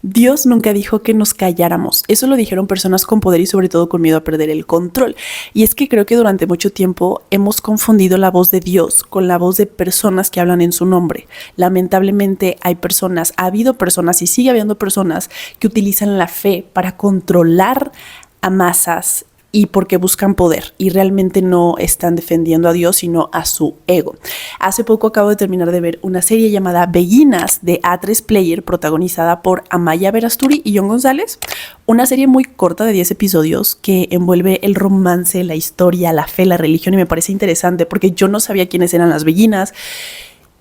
Dios nunca dijo que nos calláramos. Eso lo dijeron personas con poder y sobre todo con miedo a perder el control. Y es que creo que durante mucho tiempo hemos confundido la voz de Dios con la voz de personas que hablan en su nombre. Lamentablemente ha habido personas y sigue habiendo personas que utilizan la fe para controlar a masas y porque buscan poder y realmente no están defendiendo a Dios sino a su ego. Hace poco acabo de terminar de ver una serie llamada Beguinas de A3 Player, protagonizada por Amaya Verasturi y John González. Una serie muy corta de 10 episodios que envuelve el romance, la historia, la fe, la religión, y me parece interesante porque yo no sabía quiénes eran las Beguinas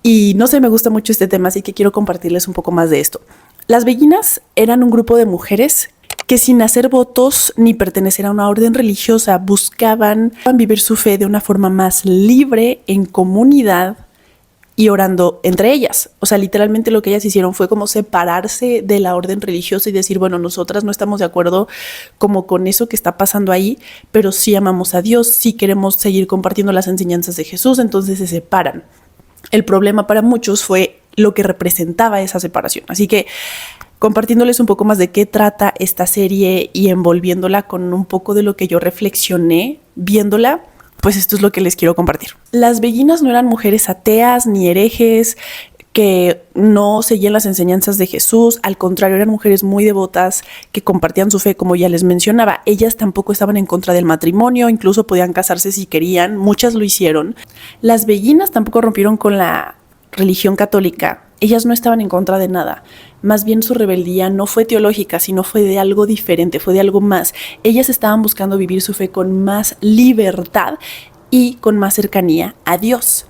y no sé, me gusta mucho este tema, así que quiero compartirles un poco más de esto. Las Beguinas eran un grupo de mujeres que sin hacer votos ni pertenecer a una orden religiosa buscaban vivir su fe de una forma más libre, en comunidad y orando entre ellas. O sea, literalmente lo que ellas hicieron fue como separarse de la orden religiosa y decir, bueno, nosotras no estamos de acuerdo como con eso que está pasando ahí, pero sí amamos a Dios, sí queremos seguir compartiendo las enseñanzas de Jesús, entonces se separan. El problema para muchos fue lo que representaba esa separación. Así que compartiéndoles un poco más de qué trata esta serie y envolviéndola con un poco de lo que yo reflexioné viéndola, pues esto es lo que les quiero compartir. Las Beguinas no eran mujeres ateas ni herejes que no seguían las enseñanzas de Jesús, al contrario, eran mujeres muy devotas que compartían su fe, como ya les mencionaba. Ellas tampoco estaban en contra del matrimonio, incluso podían casarse si querían, muchas lo hicieron. Las Beguinas tampoco rompieron con la religión católica. Ellas no estaban en contra de nada. Más bien su rebeldía no fue teológica, sino fue de algo diferente, fue de algo más. Ellas estaban buscando vivir su fe con más libertad y con más cercanía a Dios.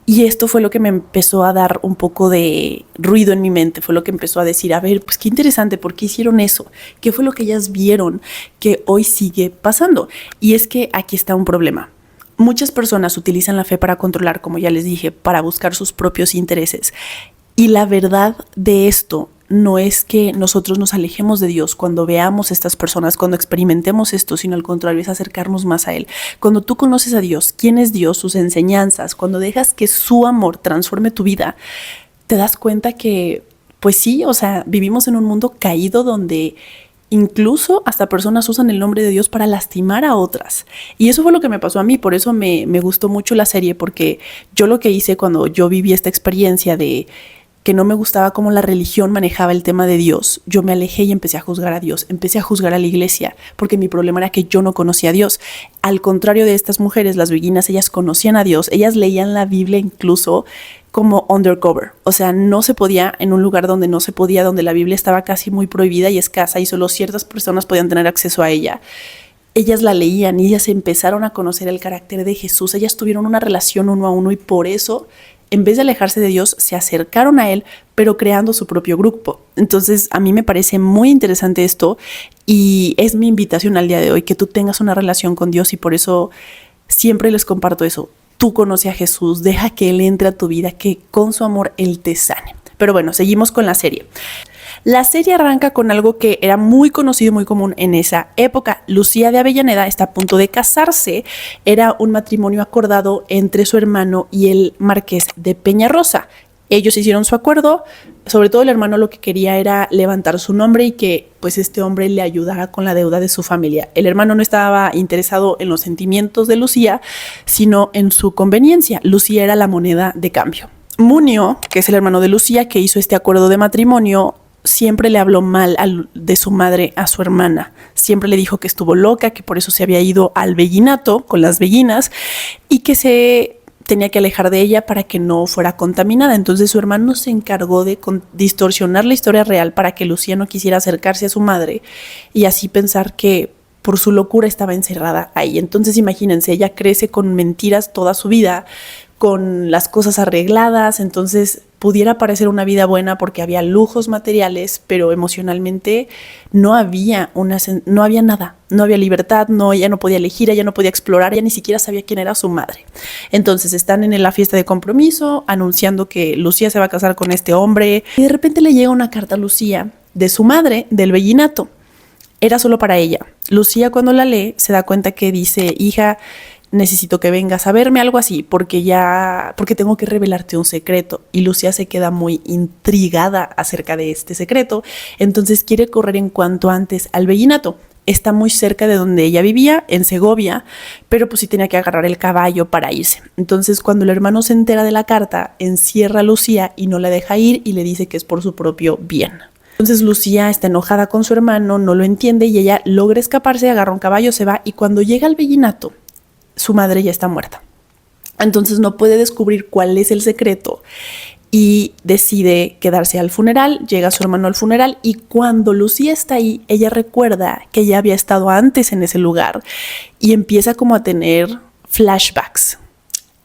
Y esto fue lo que me empezó a dar un poco de ruido en mi mente, fue lo que empezó a decir, a ver, pues qué interesante, ¿por qué hicieron eso? ¿Qué fue lo que ellas vieron que hoy sigue pasando? Y es que aquí está un problema. Muchas personas utilizan la fe para controlar, como ya les dije, para buscar sus propios intereses. Y la verdad de esto no es que nosotros nos alejemos de Dios cuando veamos a estas personas, cuando experimentemos esto, sino al contrario, es acercarnos más a Él. Cuando tú conoces a Dios, quién es Dios, sus enseñanzas, cuando dejas que su amor transforme tu vida, te das cuenta que, pues sí, o sea, vivimos en un mundo caído donde incluso hasta personas usan el nombre de Dios para lastimar a otras. Y eso fue lo que me pasó a mí, por eso me gustó mucho la serie, porque yo lo que hice cuando yo viví esta experiencia de que no me gustaba cómo la religión manejaba el tema de Dios, yo me alejé y empecé a juzgar a Dios, empecé a juzgar a la iglesia, porque mi problema era que yo no conocía a Dios. Al contrario de estas mujeres, las Beguinas, ellas conocían a Dios, ellas leían la Biblia incluso como undercover, o sea, no se podía en un lugar donde no se podía, donde la Biblia estaba casi muy prohibida y escasa y solo ciertas personas podían tener acceso a ella. Ellas la leían y ellas empezaron a conocer el carácter de Jesús, ellas tuvieron una relación uno a uno y por eso, en vez de alejarse de Dios, se acercaron a Él, pero creando su propio grupo. Entonces, a mí me parece muy interesante esto y es mi invitación al día de hoy, que tú tengas una relación con Dios y por eso siempre les comparto eso. Tú conoce a Jesús, deja que Él entre a tu vida, que con su amor Él te sane. Pero bueno, seguimos con la serie. La serie arranca con algo que era muy conocido, muy común en esa época. Lucía de Avellaneda está a punto de casarse. Era un matrimonio acordado entre su hermano y el marqués de Peñarosa. Ellos hicieron su acuerdo, sobre todo el hermano lo que quería era levantar su nombre y que pues este hombre le ayudara con la deuda de su familia. El hermano no estaba interesado en los sentimientos de Lucía, sino en su conveniencia. Lucía era la moneda de cambio. Munio, que es el hermano de Lucía, que hizo este acuerdo de matrimonio, siempre le habló mal de su madre a su hermana. Siempre le dijo que estuvo loca, que por eso se había ido al beguinato con las Beguinas y que se tenía que alejar de ella para que no fuera contaminada. Entonces su hermano se encargó de distorsionar la historia real para que Lucía no quisiera acercarse a su madre y así pensar que por su locura estaba encerrada ahí. Entonces imagínense, ella crece con mentiras toda su vida, con las cosas arregladas, entonces pudiera parecer una vida buena porque había lujos materiales, pero emocionalmente no había nada, no había libertad, ella no podía elegir, ella no podía explorar, ella ni siquiera sabía quién era su madre. Entonces están en la fiesta de compromiso, anunciando que Lucía se va a casar con este hombre, y de repente le llega una carta a Lucía de su madre, del beguinato. Era solo para ella. Lucía, cuando la lee, se da cuenta que dice: hija, necesito que vengas a verme, algo así, porque tengo que revelarte un secreto. Y Lucía se queda muy intrigada acerca de este secreto, entonces quiere correr en cuanto antes al Bellinato. Está muy cerca de donde ella vivía, en Segovia, pero pues sí tenía que agarrar el caballo para irse. Entonces, cuando el hermano se entera de la carta, encierra a Lucía y no la deja ir y le dice que es por su propio bien. Entonces Lucía está enojada con su hermano, no lo entiende y ella logra escaparse, agarra un caballo, se va y cuando llega al Bellinato, su madre ya está muerta. Entonces no puede descubrir cuál es el secreto y decide quedarse al funeral. Llega su hermano al funeral y cuando Lucía está ahí, ella recuerda que ella había estado antes en ese lugar y empieza como a tener flashbacks.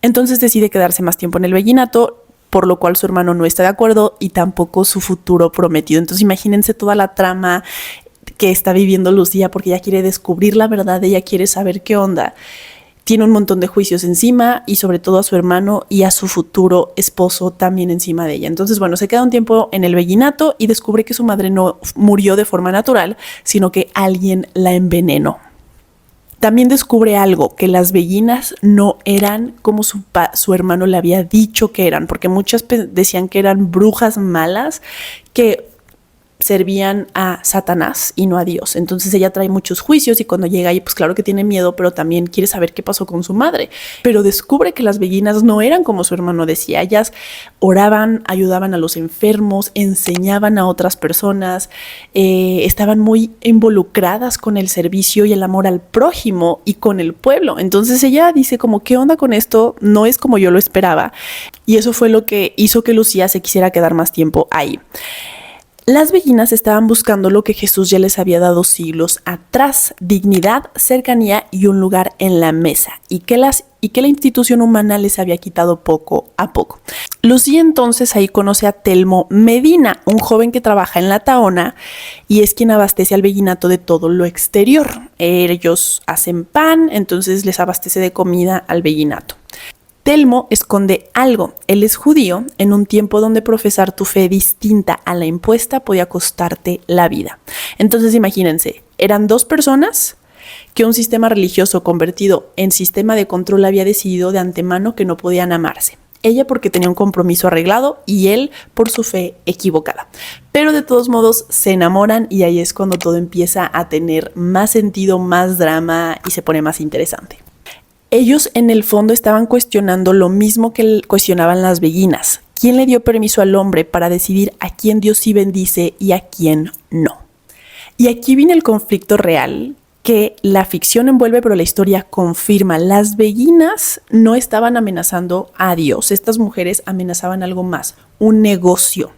Entonces decide quedarse más tiempo en el Bellinato, por lo cual su hermano no está de acuerdo y tampoco su futuro prometido. Entonces imagínense toda la trama que está viviendo Lucía porque ella quiere descubrir la verdad, ella quiere saber qué onda. Tiene un montón de juicios encima y sobre todo a su hermano y a su futuro esposo también encima de ella. Entonces, bueno, se queda un tiempo en el Bellinato y descubre que su madre no murió de forma natural, sino que alguien la envenenó. También descubre algo, que las Bellinas no eran como su hermano le había dicho que eran, porque muchas decían que eran brujas malas que servían a Satanás y no a Dios. Entonces ella trae muchos juicios y cuando llega ahí, pues claro que tiene miedo, pero también quiere saber qué pasó con su madre. Pero descubre que las Bellinas no eran como su hermano decía. Ellas oraban, ayudaban a los enfermos, enseñaban a otras personas, estaban muy involucradas con el servicio y el amor al prójimo y con el pueblo. Entonces ella dice como, ¿qué onda con esto? No es como yo lo esperaba. Y eso fue lo que hizo que Lucía se quisiera quedar más tiempo ahí. Las Bellinas estaban buscando lo que Jesús ya les había dado siglos atrás: dignidad, cercanía y un lugar en la mesa, y que la institución humana les había quitado poco a poco. Lucía entonces ahí conoce a Telmo Medina, un joven que trabaja en la Tahona y es quien abastece al Belliнаto de todo lo exterior. Ellos hacen pan, entonces les abastece de comida al Belliнаto. Telmo esconde algo. Él es judío en un tiempo donde profesar tu fe distinta a la impuesta podía costarte la vida. Entonces imagínense, eran dos personas que un sistema religioso convertido en sistema de control había decidido de antemano que no podían amarse. Ella porque tenía un compromiso arreglado y él por su fe equivocada. Pero de todos modos se enamoran y ahí es cuando todo empieza a tener más sentido, más drama y se pone más interesante. Ellos en el fondo estaban cuestionando lo mismo que cuestionaban las Bellinas. ¿Quién le dio permiso al hombre para decidir a quién Dios sí bendice y a quién no? Y aquí viene el conflicto real que la ficción envuelve, pero la historia confirma. Las Bellinas no estaban amenazando a Dios. Estas mujeres amenazaban algo más, un negocio.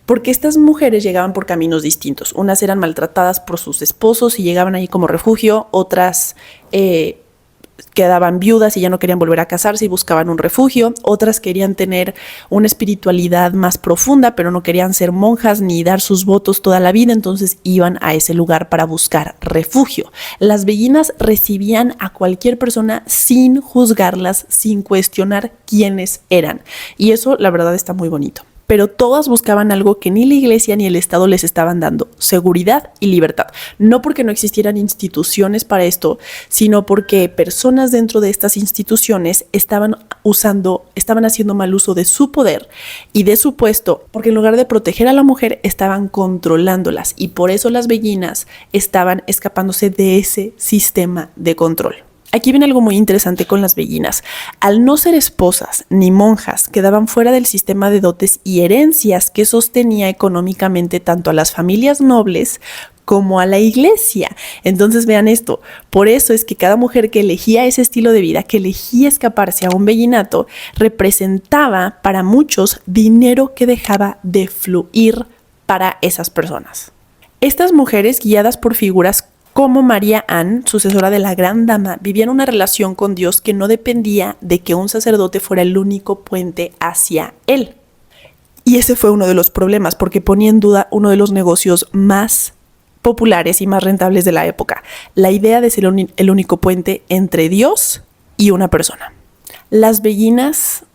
Porque estas mujeres llegaban por caminos distintos. Unas eran maltratadas por sus esposos y llegaban ahí como refugio, otras quedaban viudas y ya no querían volver a casarse y buscaban un refugio. Otras querían tener una espiritualidad más profunda, pero no querían ser monjas ni dar sus votos toda la vida, entonces iban a ese lugar para buscar refugio. Las Bellinas recibían a cualquier persona sin juzgarlas, sin cuestionar quiénes eran. Y eso, la verdad, está muy bonito. Pero todas buscaban algo que ni la iglesia ni el Estado les estaban dando: seguridad y libertad. No porque no existieran instituciones para esto, sino porque personas dentro de estas instituciones estaban haciendo mal uso de su poder y de su puesto, porque en lugar de proteger a la mujer, estaban controlándolas. Y por eso las Bellinas estaban escapándose de ese sistema de control. Aquí viene algo muy interesante con las Bellinas. Al no ser esposas ni monjas, quedaban fuera del sistema de dotes y herencias que sostenía económicamente tanto a las familias nobles como a la iglesia. Entonces vean esto, por eso es que cada mujer que elegía ese estilo de vida, que elegía escaparse a un Belliнаto, representaba para muchos dinero que dejaba de fluir para esas personas. Estas mujeres, guiadas por figuras como María Ann, sucesora de la Gran Dama, vivían una relación con Dios que no dependía de que un sacerdote fuera el único puente hacia él. Y ese fue uno de los problemas, porque ponía en duda uno de los negocios más populares y más rentables de la época: la idea de ser el único puente entre Dios y una persona. Las Bellinas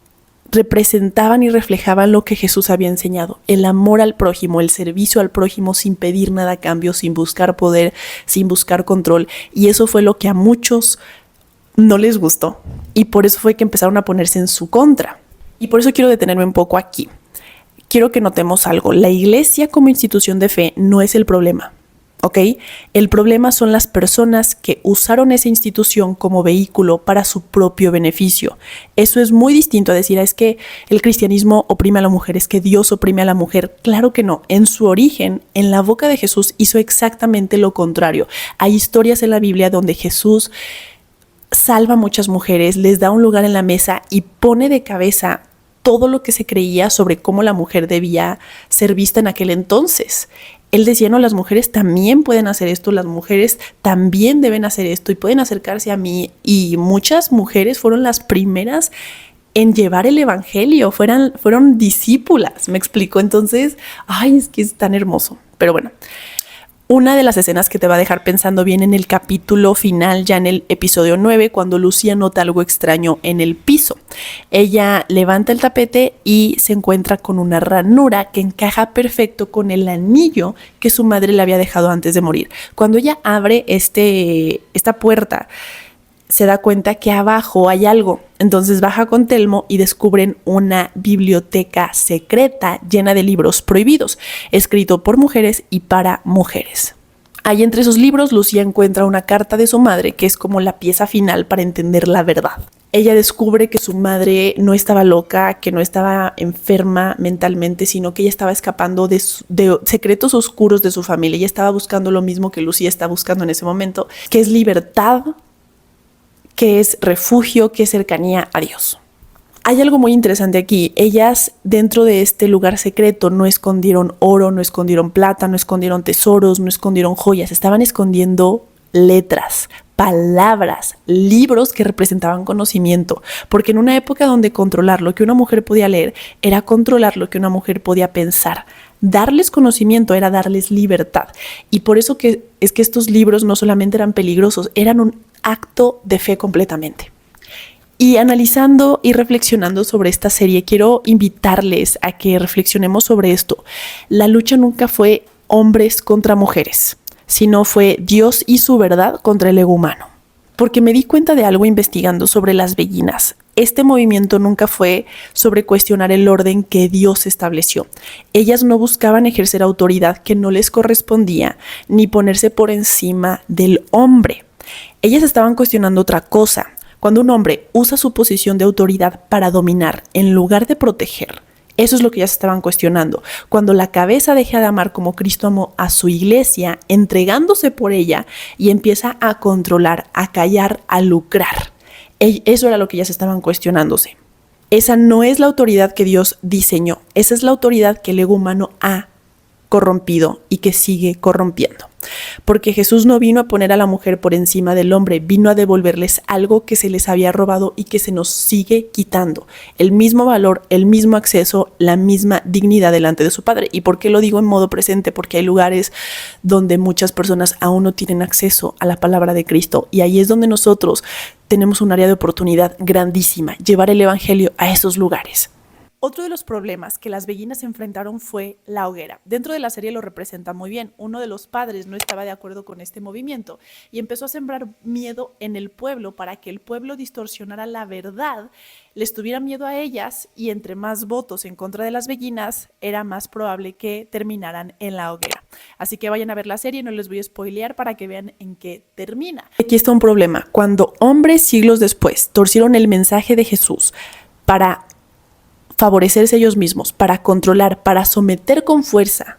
representaban y reflejaban lo que Jesús había enseñado: el amor al prójimo, el servicio al prójimo sin pedir nada a cambio, sin buscar poder, sin buscar control. Y eso fue lo que a muchos no les gustó y por eso fue que empezaron a ponerse en su contra. Y por eso quiero detenerme un poco aquí. Quiero que notemos algo. La iglesia como institución de fe no es el problema, ¿ok? El problema son las personas que usaron esa institución como vehículo para su propio beneficio. Eso es muy distinto a decir, es que el cristianismo oprime a la mujer, es que Dios oprime a la mujer. Claro que no. En su origen, en la boca de Jesús, hizo exactamente lo contrario. Hay historias en la Biblia donde Jesús salva a muchas mujeres, les da un lugar en la mesa y pone de cabeza todo lo que se creía sobre cómo la mujer debía ser vista en aquel entonces. Él decía, no, las mujeres también pueden hacer esto, las mujeres también deben hacer esto y pueden acercarse a mí. Y muchas mujeres fueron las primeras en llevar el evangelio, fueron discípulas, me explico. Entonces, es que es tan hermoso. Pero bueno, una de las escenas que te va a dejar pensando bien en el capítulo final, ya en el episodio 9, cuando Lucía nota algo extraño en el piso. Ella levanta el tapete y se encuentra con una ranura que encaja perfecto con el anillo que su madre le había dejado antes de morir. Cuando ella abre esta puerta, se da cuenta que abajo hay algo. Entonces baja con Telmo y descubren una biblioteca secreta llena de libros prohibidos, escrito por mujeres y para mujeres. Ahí entre esos libros, Lucía encuentra una carta de su madre, que es como la pieza final para entender la verdad. Ella descubre que su madre no estaba loca, que no estaba enferma mentalmente, sino que ella estaba escapando de secretos oscuros de su familia. Ella estaba buscando lo mismo que Lucía está buscando en ese momento, que es libertad, que es refugio, que es cercanía a Dios. Hay algo muy interesante aquí. Ellas dentro de este lugar secreto no escondieron oro, no escondieron plata, no escondieron tesoros, no escondieron joyas. Estaban escondiendo letras, palabras, libros que representaban conocimiento. Porque en una época donde controlar lo que una mujer podía leer era controlar lo que una mujer podía pensar. Darles conocimiento era darles libertad. Y por eso es que estos libros no solamente eran peligrosos, eran un acto de fe completamente. Y analizando y reflexionando sobre esta serie, quiero invitarles a que reflexionemos sobre esto. La lucha nunca fue hombres contra mujeres, sino fue Dios y su verdad contra el ego humano. Porque me di cuenta de algo investigando sobre las beguinas. Este movimiento nunca fue sobre cuestionar el orden que Dios estableció. Ellas no buscaban ejercer autoridad que no les correspondía, ni ponerse por encima del hombre. Ellas estaban cuestionando otra cosa. Cuando un hombre usa su posición de autoridad para dominar en lugar de proteger, eso es lo que ellas estaban cuestionando. Cuando la cabeza deja de amar como Cristo amó a su iglesia, entregándose por ella y empieza a controlar, a callar, a lucrar. Eso era lo que ellas estaban cuestionándose. Esa no es la autoridad que Dios diseñó. Esa es la autoridad que el ego humano ha corrompido y que sigue corrompiendo. Porque Jesús no vino a poner a la mujer por encima del hombre, vino a devolverles algo que se les había robado y que se nos sigue quitando. El mismo valor, el mismo acceso, la misma dignidad delante de su Padre. ¿Y por qué lo digo en modo presente? Porque hay lugares donde muchas personas aún no tienen acceso a la palabra de Cristo y ahí es donde nosotros tenemos un área de oportunidad grandísima, llevar el evangelio a esos lugares. Otro de los problemas que las beguinas enfrentaron fue la hoguera. Dentro de la serie lo representa muy bien. Uno de los padres no estaba de acuerdo con este movimiento y empezó a sembrar miedo en el pueblo para que el pueblo distorsionara la verdad, les tuviera miedo a ellas y entre más votos en contra de las beguinas era más probable que terminaran en la hoguera. Así que vayan a ver la serie, no les voy a spoilear para que vean en qué termina. Aquí está un problema. Cuando hombres siglos después torcieron el mensaje de Jesús para favorecerse ellos mismos, para controlar, para someter con fuerza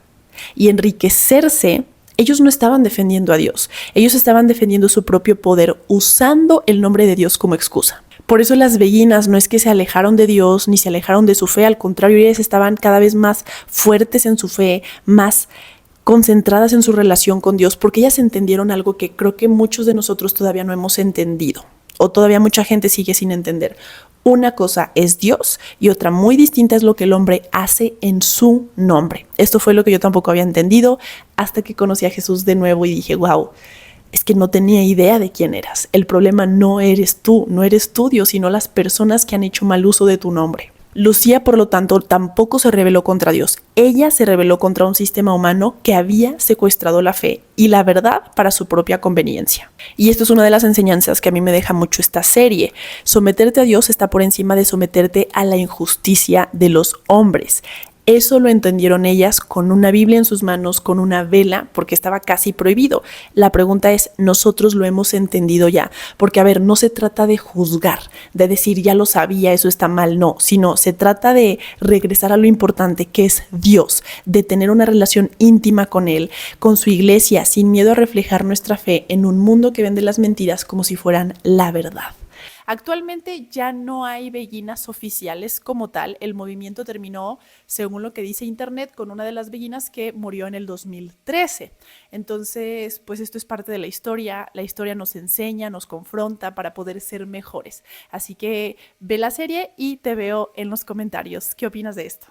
y enriquecerse, ellos no estaban defendiendo a Dios. Ellos estaban defendiendo su propio poder usando el nombre de Dios como excusa. Por eso las beguinas no es que se alejaron de Dios ni se alejaron de su fe, al contrario, ellas estaban cada vez más fuertes en su fe, más concentradas en su relación con Dios, porque ellas entendieron algo que creo que muchos de nosotros todavía no hemos entendido, o todavía mucha gente sigue sin entender. Una cosa es Dios y otra muy distinta es lo que el hombre hace en su nombre. Esto fue lo que yo tampoco había entendido hasta que conocí a Jesús de nuevo y dije, wow, es que no tenía idea de quién eras. El problema no eres tú Dios, sino las personas que han hecho mal uso de tu nombre. Lucía, por lo tanto, tampoco se rebeló contra Dios. Ella se rebeló contra un sistema humano que había secuestrado la fe y la verdad para su propia conveniencia. Y esto es una de las enseñanzas que a mí me deja mucho esta serie. Someterte a Dios está por encima de someterte a la injusticia de los hombres. Eso lo entendieron ellas con una Biblia en sus manos, con una vela, porque estaba casi prohibido. La pregunta es, ¿nosotros lo hemos entendido ya? Porque, a ver, no se trata de juzgar, de decir, ya lo sabía, eso está mal, no, sino se trata de regresar a lo importante, que es Dios, de tener una relación íntima con Él, con su iglesia, sin miedo a reflejar nuestra fe en un mundo que vende las mentiras como si fueran la verdad. Actualmente ya no hay beguinas oficiales como tal. El movimiento terminó, según lo que dice internet, con una de las beguinas que murió en el 2013. Entonces, pues esto es parte de la historia. La historia nos enseña, nos confronta para poder ser mejores. Así que ve la serie y te veo en los comentarios. ¿Qué opinas de esto?